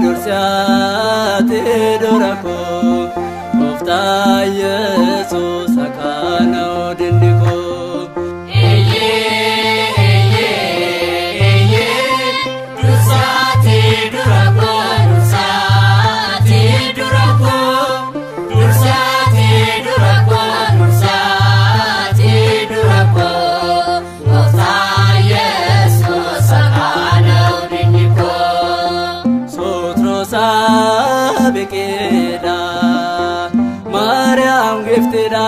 Dursiate dorako Mufta Yesus akana dindiko Dursate dorako Mufta Yesus akana dindiko Sabikeda Mariam giftida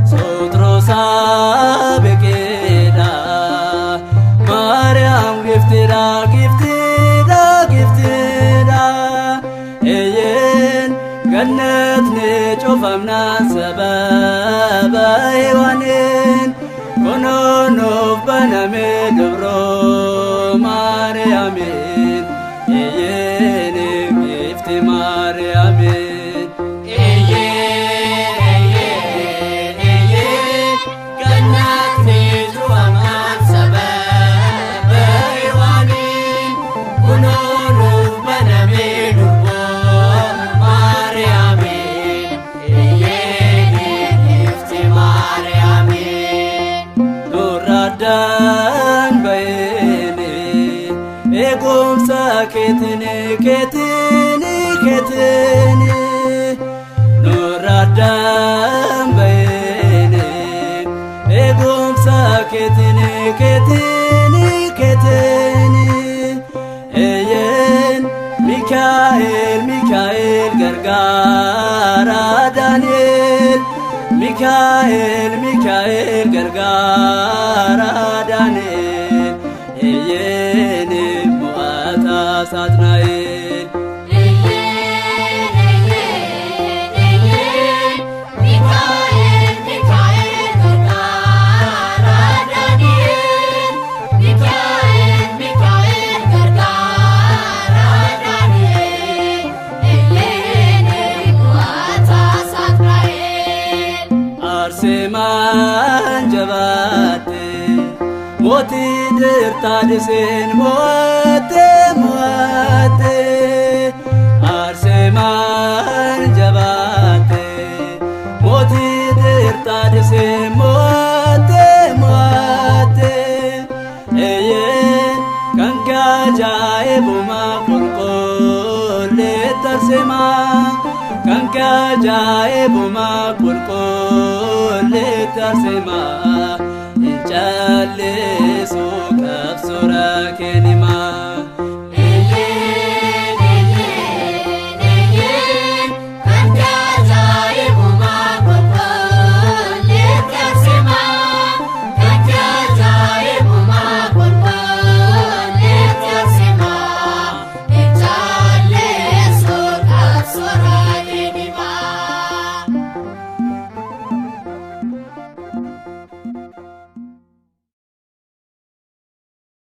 Sotro sabikeda Mariam giftida Eyen gannet ne chofamna sababa hewanin Kononof baname dobro Mariamin, eyene gifti Mariamin. Gannat nitu aman sabab hewanin Kunonuf baname durbo Mariamin eyene gifti Mariamin Nurradan bayene egumsa ketini Nurradan bayene egumsa ketini Eyen Mikael gargara Daniel Mikael gargara Daniel Eyen Mu'ata Satnael Arseman jabate Moti dirtadisen moate Arseman jabate Moti dirtadisen moate Eyen kanka jaebuma kurkolle tarsema Kanka jaebuma kurkolle tarsema Inchalle sukab sura kenima